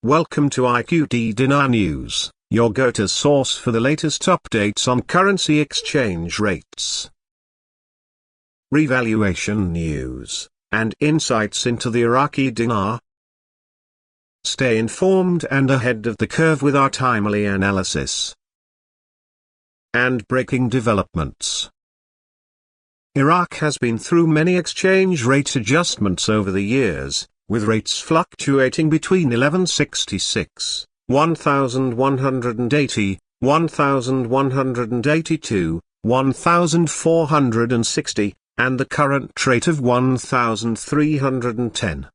Welcome to IQD Dinar News, your go-to source for the latest updates on currency exchange rates, revaluation news, and insights into the Iraqi dinar. Stay informed and ahead of the curve with our timely analysis and breaking developments. Iraq has been through many exchange rate adjustments over the years, with rates fluctuating between 1166, 1180, 1182, 1460, and the current rate of 1310.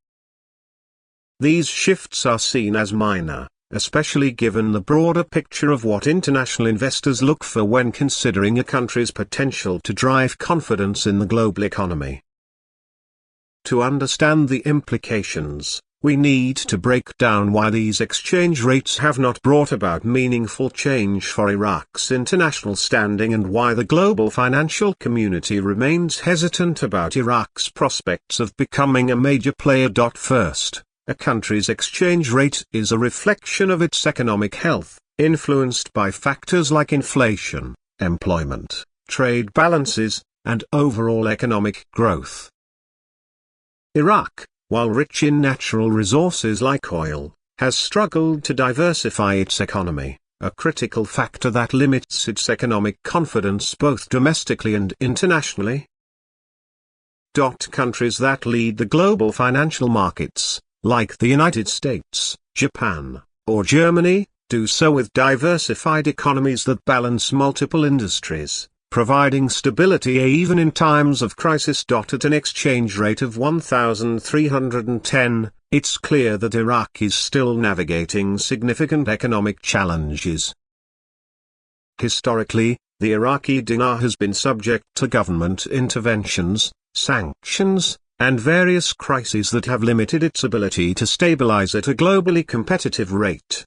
These shifts are seen as minor, especially given the broader picture of what international investors look for when considering a country's potential to drive confidence in the global economy. To understand the implications, we need to break down why these exchange rates have not brought about meaningful change for Iraq's international standing and why the global financial community remains hesitant about Iraq's prospects of becoming a major player. First, a country's exchange rate is a reflection of its economic health, influenced by factors like inflation, employment, trade balances, and overall economic growth. Iraq, while rich in natural resources like oil, has struggled to diversify its economy, a critical factor that limits its economic confidence both domestically and internationally. Countries that lead the global financial markets, like the United States, Japan, or Germany, do so with diversified economies that balance multiple industries, providing stability even in times of crisis. At an exchange rate of 1310, it's clear that Iraq is still navigating significant economic challenges. Historically, the Iraqi dinar has been subject to government interventions, sanctions, and various crises that have limited its ability to stabilize at a globally competitive rate.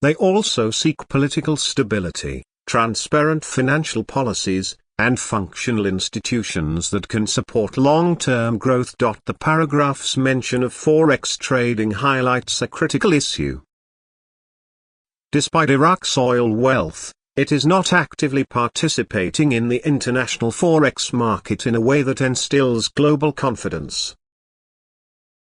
They also seek political stability, transparent financial policies, and functional institutions that can support long-term growth. The paragraph's mention of forex trading highlights a critical issue. Despite Iraq's oil wealth, it is not actively participating in the international forex market in a way that instills global confidence.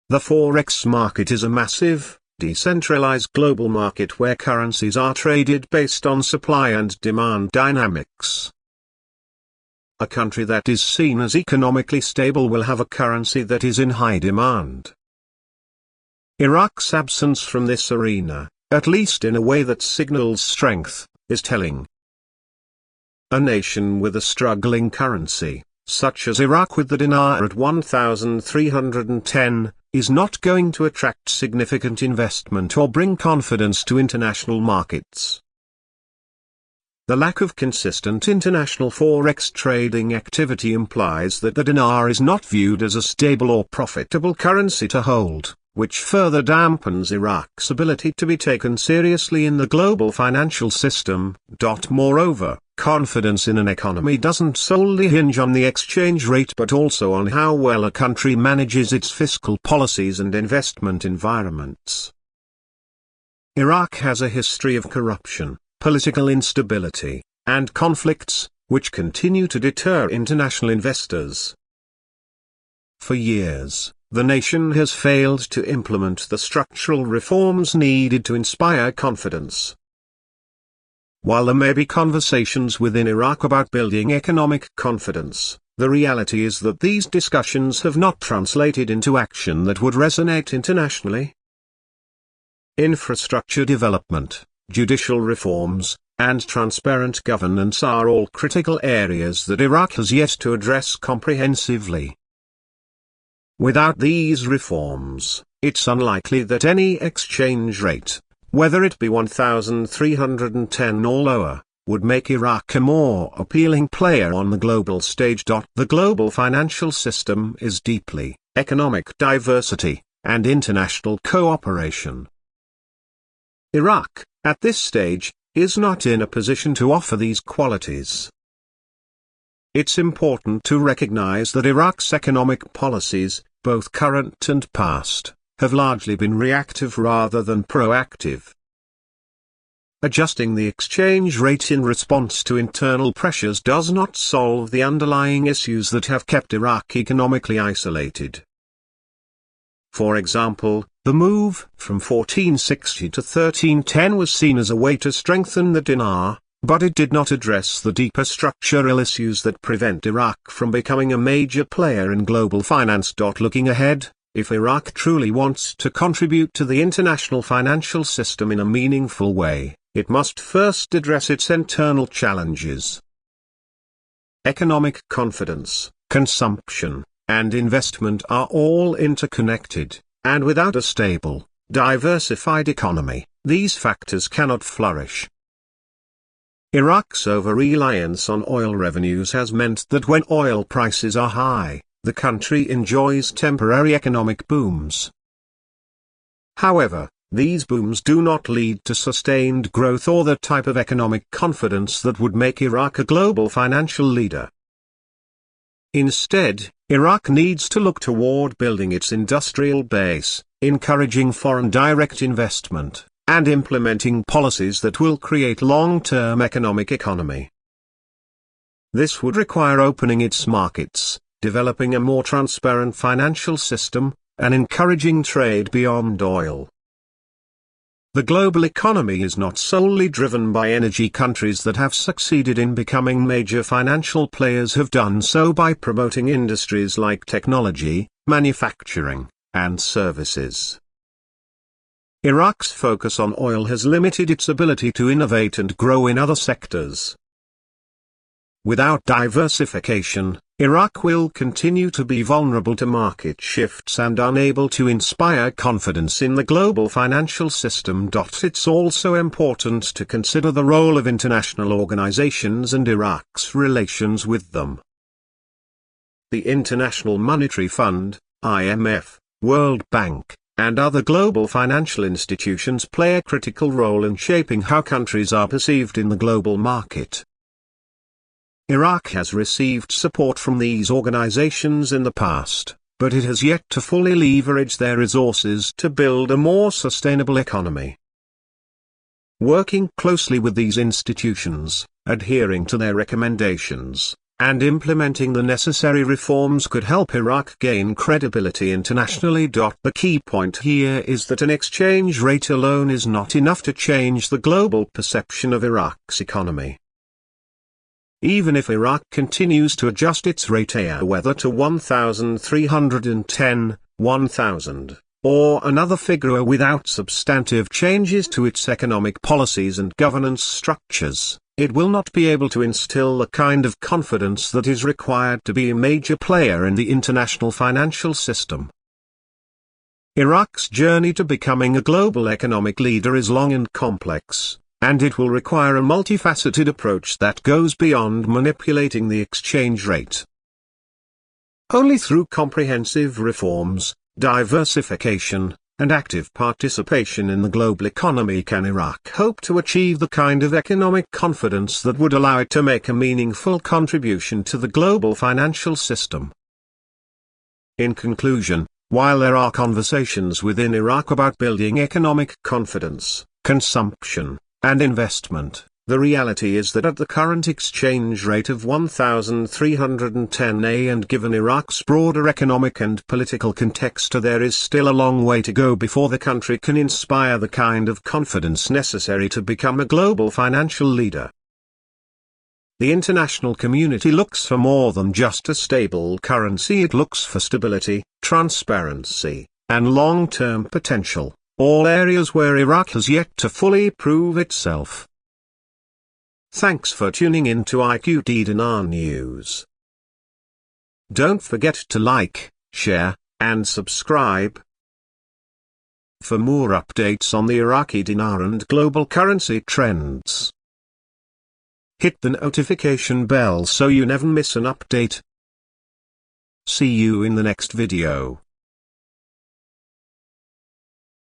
The forex market is a massive, decentralized global market where currencies are traded based on supply and demand dynamics. A country that is seen as economically stable will have a currency that is in high demand. Iraq's absence from this arena, at least in a way that signals strength, is telling. A nation with a struggling currency, such as Iraq with the dinar at 1310, is not going to attract significant investment or bring confidence to international markets. The lack of consistent international forex trading activity implies that the dinar is not viewed as a stable or profitable currency to hold, which further dampens Iraq's ability to be taken seriously in the global financial system. Moreover, confidence in an economy doesn't solely hinge on the exchange rate but also on how well a country manages its fiscal policies and investment environments. Iraq has a history of corruption, political instability, and conflicts, which continue to deter international investors. For years, the nation has failed to implement the structural reforms needed to inspire confidence. While there may be conversations within Iraq about building economic confidence, the reality is that these discussions have not translated into action that would resonate internationally. Infrastructure development, judicial reforms, and transparent governance are all critical areas that Iraq has yet to address comprehensively. Without these reforms, it's unlikely that any exchange rate, whether it be 1310 or lower, would make Iraq a more appealing player on the global stage. The global financial system is deeply economic diversity and international cooperation. Iraq, at this stage, is not in a position to offer these qualities. It's important to recognize that Iraq's economic policies, both current and past, have largely been reactive rather than proactive. Adjusting the exchange rate in response to internal pressures does not solve the underlying issues that have kept Iraq economically isolated. For example, the move from 1460 to 1310 was seen as a way to strengthen the dinar, but it did not address the deeper structural issues that prevent Iraq from becoming a major player in global finance. Looking ahead, if Iraq truly wants to contribute to the international financial system in a meaningful way, it must first address its internal challenges. Economic confidence, consumption, and investment are all interconnected, and without a stable, diversified economy, these factors cannot flourish. Iraq's over-reliance on oil revenues has meant that when oil prices are high, the country enjoys temporary economic booms. However, these booms do not lead to sustained growth or the type of economic confidence that would make Iraq a global financial leader. Instead, Iraq needs to look toward building its industrial base, encouraging foreign direct investment, and implementing policies that will create long-term economy. This would require opening its markets, developing a more transparent financial system, and encouraging trade beyond oil. The global economy is not solely driven by energy. Countries that have succeeded in becoming major financial players have done so by promoting industries like technology, manufacturing, and services. Iraq's focus on oil has limited its ability to innovate and grow in other sectors. Without diversification, Iraq will continue to be vulnerable to market shifts and unable to inspire confidence in the global financial system. It's also important to consider the role of international organizations and Iraq's relations with them. The International Monetary Fund, IMF, World Bank, and other global financial institutions play a critical role in shaping how countries are perceived in the global market. Iraq has received support from these organizations in the past, but it has yet to fully leverage their resources to build a more sustainable economy. Working closely with these institutions, adhering to their recommendations, and implementing the necessary reforms could help Iraq gain credibility internationally. The key point here is that an exchange rate alone is not enough to change the global perception of Iraq's economy. Even if Iraq continues to adjust its rate whether to 1,310, 1,000, or another figure without substantive changes to its economic policies and governance structures, it will not be able to instill the kind of confidence that is required to be a major player in the international financial system. Iraq's journey to becoming a global economic leader is long and complex, and it will require a multifaceted approach that goes beyond manipulating the exchange rate. Only through comprehensive reforms, diversification, and active participation in the global economy can Iraq hope to achieve the kind of economic confidence that would allow it to make a meaningful contribution to the global financial system. In conclusion, while there are conversations within Iraq about building economic confidence, consumption, and investment, the reality is that at the current exchange rate of 1,310 and given Iraq's broader economic and political context, there is still a long way to go before the country can inspire the kind of confidence necessary to become a global financial leader. The international community looks for more than just a stable currency. It looks for stability, transparency, and long-term potential, all areas where Iraq has yet to fully prove itself. Thanks for tuning in to IQD Dinar News. Don't forget to like, share, and subscribe. For more updates on the Iraqi dinar and global currency trends, hit the notification bell so you never miss an update. See you in the next video.